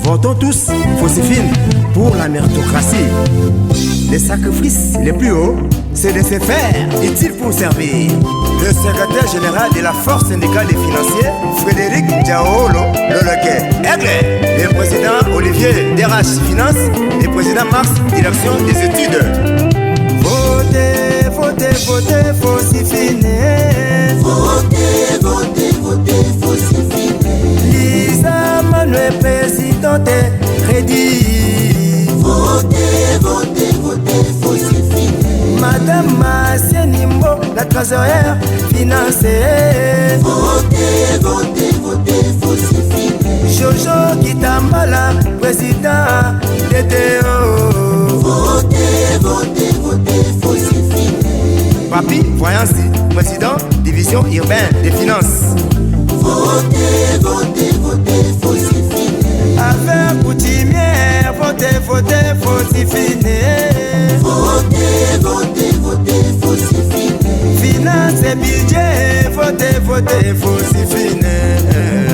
Votons tous Fosifine pour la méritocratie. Les sacrifices les plus hauts, c'est de se faire utile pour servir. Le secrétaire général de la force syndicale des financiers, Frédéric Diaolo Loloke Aigle. Le président Olivier DRH Finance. Le président Max, direction des études. Votez, votez, votez Fosifine. Votez, votez, votez Fosifine. Lisa Manuel présidente Crédit. Votez, votez, votez Fosifine. Madame Massienimbo, la trésorière financière. Votez, votez, votez Fosifine. Jojo Kitambala, président DTO. Votez, votez, votez Fosifine. Papi Voyancy, président division urbaine des finances. Votez, votez, votez Fosifine. Affaires coutumières, votez, votez Fosifine. Votez, votez, votez Fosifine. Finance et budget, votez, votez Fosifine.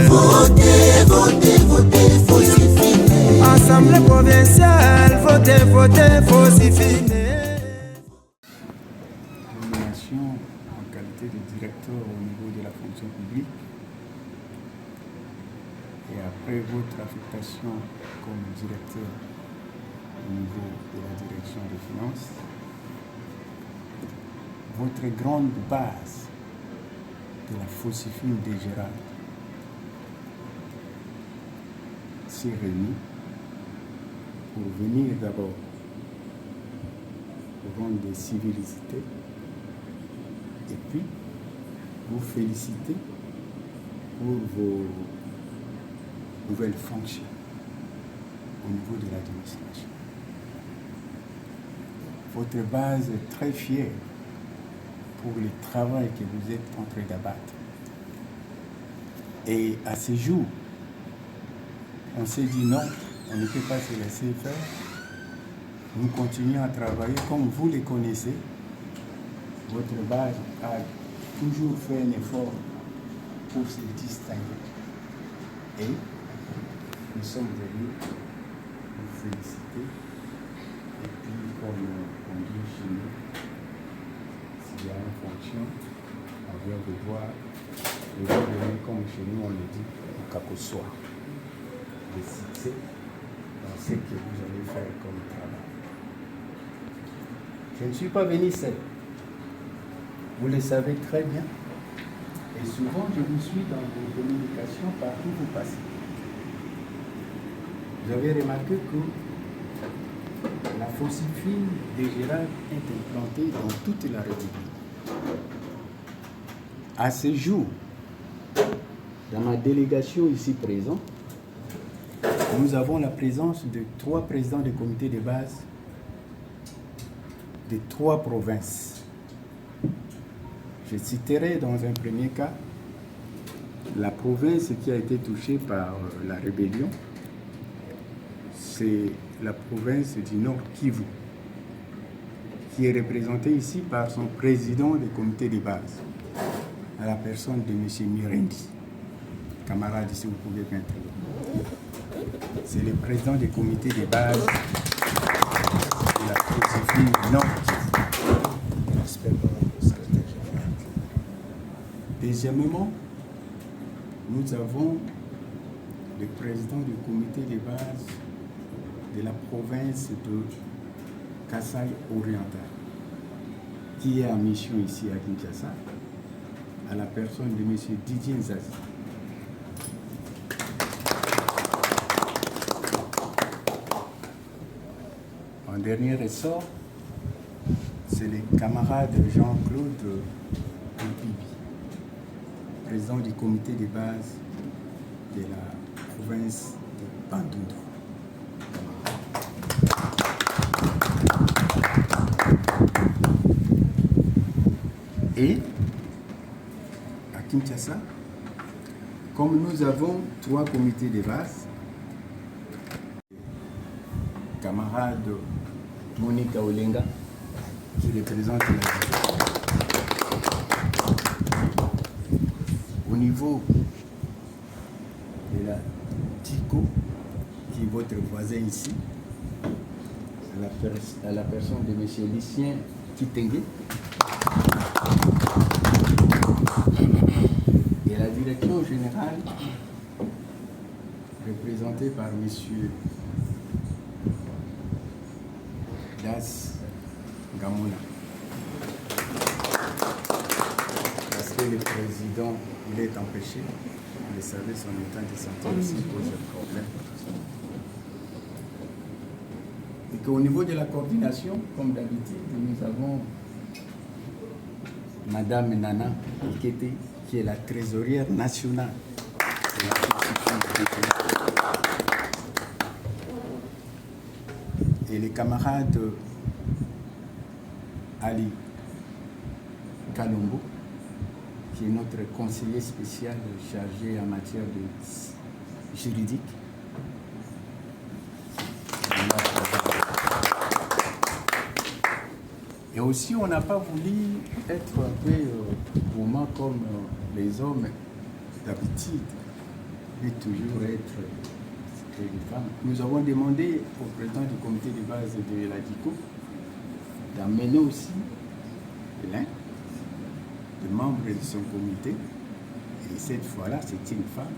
Votez, votez, votez Fosifine. Assemblée provinciale, votez, votez Fosifine. Nomination en qualité de directeur au niveau de la fonction publique. Et après votre affectation comme directeur au niveau de la direction des finances, votre grande base de la Fosifine des Gérard s'est réunie pour venir d'abord rendre des civilités et puis vous féliciter pour vos nouvelles fonctions au niveau de l'administration. Votre base est très fière pour le travail que vous êtes en train d'abattre. Et à ce jour, on s'est dit non, on ne peut pas se laisser faire. Nous continuons à travailler comme vous les connaissez. Votre base a toujours fait un effort pour se distinguer. Et nous sommes venus vous féliciter. Et puis, comme on dit chez nous, s'il y a une fonction, on vient vous voir. Et vous venez, comme chez nous, on le dit, au caco-soir. Le succès dans ce que vous allez faire comme travail. Je ne suis pas venu seul. Vous le savez très bien. Et souvent, je vous suis dans vos communications partout où vous passez. Vous avez remarqué que la Fosifine des Gérard est implantée dans toute la République. À ce jour, dans ma délégation ici présente, nous avons la présence de 3 présidents des comités de base de 3 provinces. Je citerai dans un premier cas la province qui a été touchée par la rébellion. C'est la province du Nord Kivu, qui est représentée ici par son président des comités de base, à la personne de M. Mirendi. Camarade, si vous pouvez m'interroger. C'est le président des comités de base de la Fosifine Nord Kivu. Deuxièmement, nous avons le président du comité de base de la province de Kasaï oriental, qui est en mission ici à Kinshasa, à la personne de M. Didier Nzazi. En dernier ressort, c'est le camarade Jean-Claude Mpibi, président du comité de base de la province de Bandundu. Et à Kinshasa, comme nous avons 3 comités de base, camarade Monica Olenga, qui représente la ville. Au niveau de la TICO, qui aussi votre voisin ici, à la personne de M. Lucien Kitenge, et la direction générale représentée par M. Das Gamona. Parce que le président, il est empêché. Vous savez, son état de santé aussi pose problème. Et qu'au niveau de la coordination, comme d'habitude, nous avons Madame Nana Ikete, qui est la trésorière nationale. Et les camarades Ali Kalombo, qui est notre conseiller spécial chargé en matière de juridique. Et aussi, on n'a pas voulu être un peu gourmand comme les hommes d'habitude, mais toujours être des femmes. Nous avons demandé au président du comité de base de la DICO d'amener aussi l'un des membres de son comité. Et cette fois-là, c'est une femme,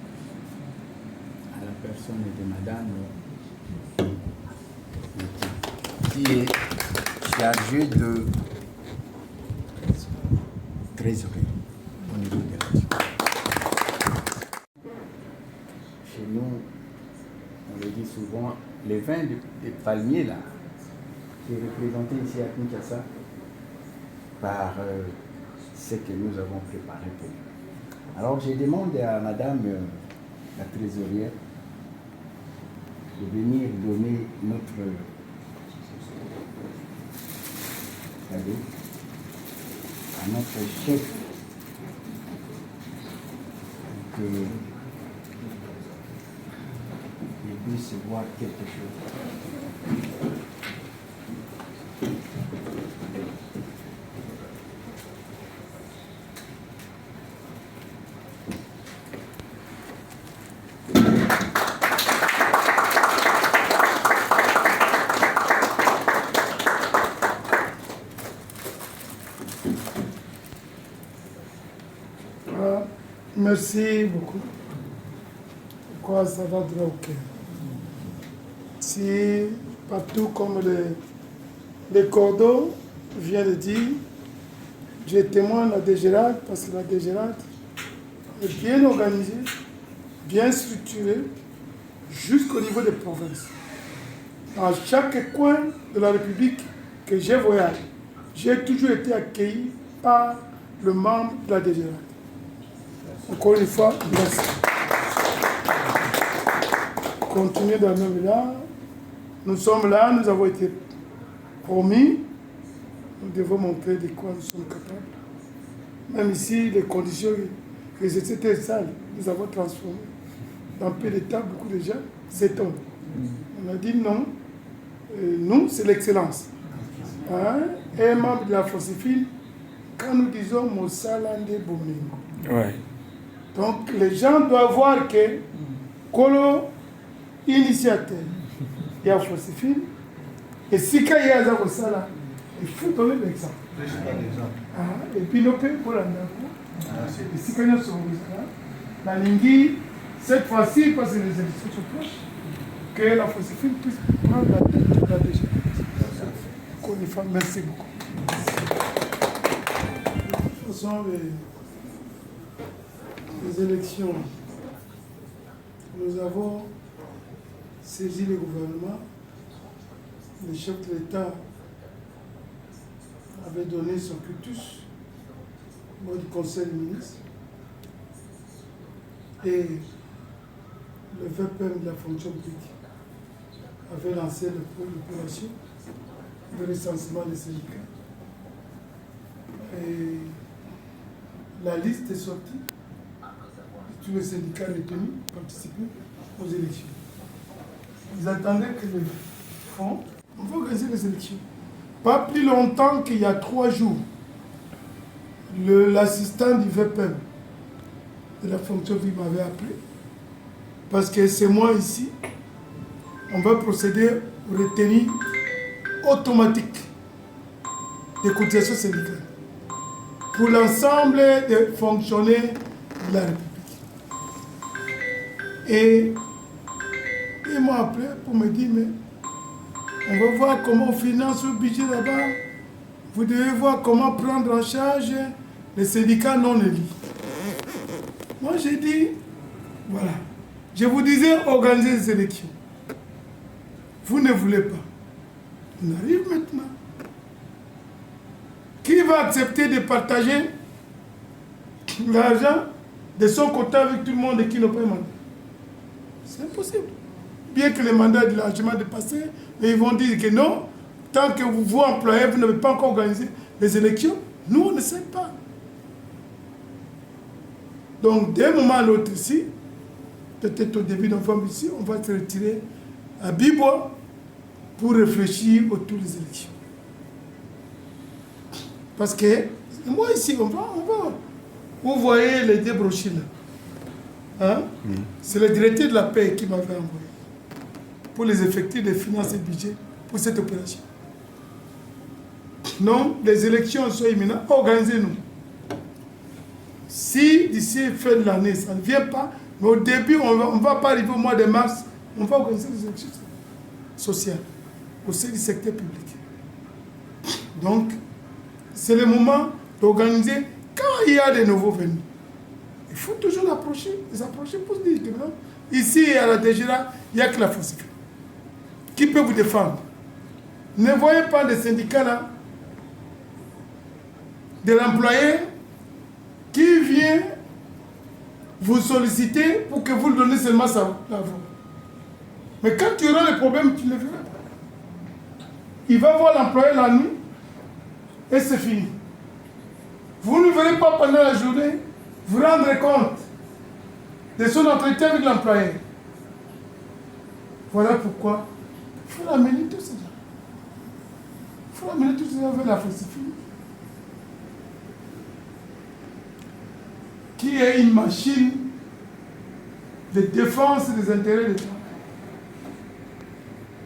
à la personne de Madame qui est chargée de trésorerie au niveau de la DICO. Chez nous, on le dit souvent, les vins des palmiers là, qui est représenté ici à Kinshasa par ce que nous avons préparé pour nous. Alors je demande à Madame la trésorière de venir donner notre cadeau à notre chef que il puisse voir quelque chose. Merci beaucoup. Pourquoi ça va droit au cœur? Si partout comme les cordons vient de dire, je témoigne la DGRAD parce que la DGRAD est bien organisée, bien structurée, jusqu'au niveau des provinces. Dans chaque coin de la République que j'ai voyagé, j'ai toujours été accueilli par le membre de la DGRAD. Encore une fois, merci. Continuez dans le même là. Nous sommes là, nous avons été promis. Nous devons montrer de quoi nous sommes capables. Même ici, les conditions, les étaient sales, nous avons transformé. Dans peu de temps, beaucoup de gens s'étonnent. On a dit non. Nous, c'est l'excellence. Hein? Et un membre de la Fosifine, quand nous disons Mossalande Bomingo. Ouais. Donc les gens doivent voir que Kolo initiateur, il y a Fosifine, et si quand il y a Zakosala, il faut donner l'exemple. Et puis nous pouvons pour la Nako, et si quand il y a la Lingui, cette fois-ci, parce que les élections sont proches, que la Fosifine puisse prendre la tête de la DG. Encore une fois, merci beaucoup. Ce sont les élections. Nous avons saisi le gouvernement. Le chef de l'État avait donné son cutus au du Conseil des ministres. Et le VPM de la fonction publique avait lancé l'opération de recensement des syndicats. Et la liste est sortie. Tous les syndicats retenus participaient aux élections. Ils attendaient que le fonds, on va organiser les élections. Pas plus longtemps qu'il y a 3 jours, l'assistant du VPM de la fonction publique m'avait appelé, parce que c'est moi ici on va procéder au retenue automatique des cotisations syndicales pour l'ensemble des fonctionnaires de la République. Et ils m'ont appelé pour me dire, mais on va voir comment on finance le budget là-bas. Vous devez voir comment prendre en charge les syndicats non élus. Moi, j'ai dit, voilà, je vous disais organiser les élections. Vous ne voulez pas. On arrive maintenant. Qui va accepter de partager l'argent de son côté avec tout le monde et qui n'a pas un mandat? C'est impossible. Bien que le mandat est largement dépassé, mais ils vont dire que non, tant que vous employez, vous n'avez pas encore organisé les élections, nous, on ne sait pas. Donc, d'un moment à l'autre ici, peut-être au début novembre ici, on va se retirer à Bibois pour réfléchir autour des élections. Parce que, moi ici, on va. Vous voyez les deux brochures là. Hein? C'est le directeur de la paix qui m'avait envoyé pour les effectifs des finances et budget pour cette opération. Non, les élections sont imminentes, organisez-nous. Si d'ici fin de l'année, ça ne vient pas, mais au début, on ne va pas arriver au mois de mars, on va organiser les élections sociales au sein du secteur public. Donc, c'est le moment d'organiser quand il y a des nouveaux venus. Il faut toujours les approcher pour se dire que non. Ici, à la DGRA, il n'y a que la FOSIFIN. Qui peut vous défendre? Ne voyez pas les syndicats là, de l'employé qui vient vous solliciter pour que vous lui donnez seulement ça. Mais quand tu auras les problèmes, tu ne le feras pas. Il va voir l'employé la nuit et c'est fini. Vous ne verrez pas pendant la journée vous rendre compte de son entretien avec l'employé. Voilà pourquoi il faut amener tout cela. Il faut amener tout cela vers la FOSIFIN, qui est une machine de défense des intérêts de l'État.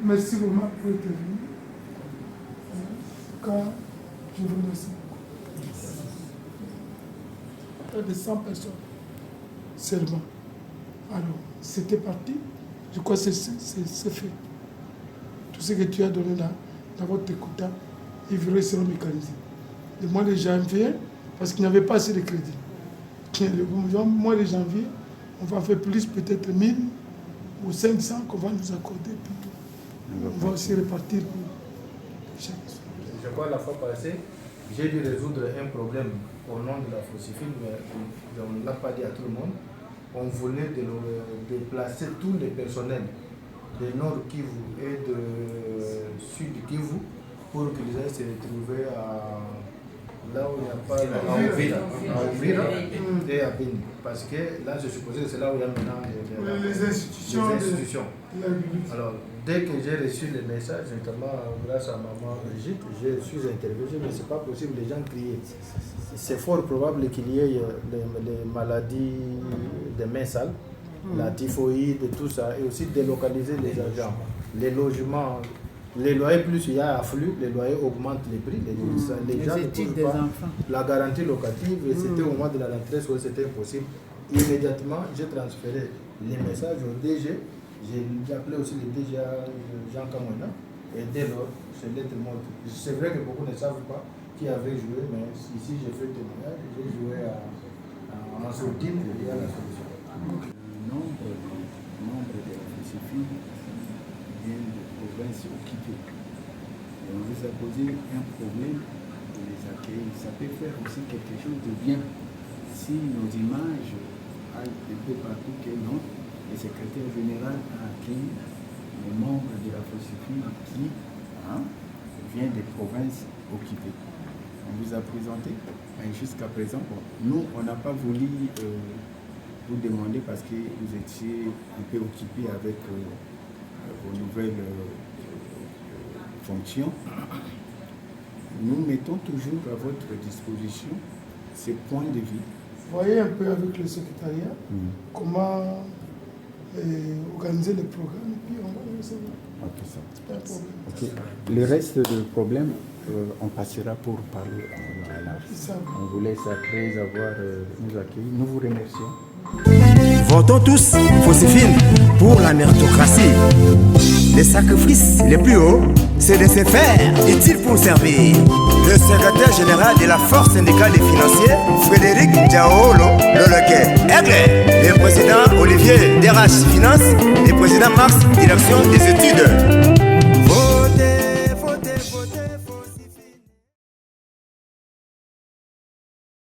Merci vraiment pour être venu. En tout cas, je vous remercie. Près de 100 personnes seulement. Alors, c'était parti. Je crois que c'est fait. Tout ce que tu as donné là, dans votre quota, ils seront mécanisés. Le mois de janvier, parce qu'il n'y avait pas assez de crédit. Le mois de janvier, on va faire plus, peut-être 1000 ou 500 qu'on va nous accorder. On va aussi répartir pour chaque. Je crois la fois passée, j'ai dû résoudre un problème au nom de la FOSIFIN, mais on ne l'a pas dit à tout le monde. On voulait déplacer tous les personnels de Nord Kivu et de Sud Kivu pour qu'ils aillent se retrouver là où il n'y a pas à Ouvira et à Beni. Parce que là, je suppose que c'est là où il y a maintenant les institutions. Alors, dès que j'ai reçu le message, notamment grâce à maman Brigitte, je suis interviewé, mais ce n'est pas possible, les gens criaient. C'est fort probable qu'il y ait les maladies des mains sales, la typhoïde, tout ça, et aussi délocaliser les agents. Les logements, les loyers, plus il y a afflux, les loyers augmentent les prix, les gens ne trouvent pas la garantie locative, et c'était au mois de la rentrée où c'était impossible. Immédiatement, j'ai transféré les messages au DG, j'ai appelé aussi le DG Jean Kamona, et dès lors, c'est lettre morte. C'est vrai que beaucoup ne savent pas qui avait joué, mais ici j'ai fait témoignage, j'ai joué en sourdine, il y a la solution. Le nombre de membres de la FOSIFIN vient de provinces occupées. Et on vous a posé un problème de les accueillir. Ça peut faire aussi quelque chose de bien si nos images aillent un peu partout que non, le secrétaire général a accueilli les membres de la FOSIFIN qui viennent des provinces occupées. On vous a présenté, mais jusqu'à présent, nous, on n'a pas voulu vous demander parce que vous étiez un peu occupés avec vos nouvelles fonctions. Nous mettons toujours à votre disposition ces points de vue. Voyez un peu avec le secrétariat comment organiser le programme et puis on va le recevoir. Ok. Le reste du problème, on passera pour parler à la large. On vous laisse après avoir nous accueillis. Nous vous remercions. Votons tous, Fosifine, pour la méritocratie. Les sacrifices les plus hauts, c'est de se faire utile pour servir. Le secrétaire général de la force syndicale des financiers, Frédéric Diaolo Loloke Aigle, le président Olivier DRH Finance, le président Max, direction des études.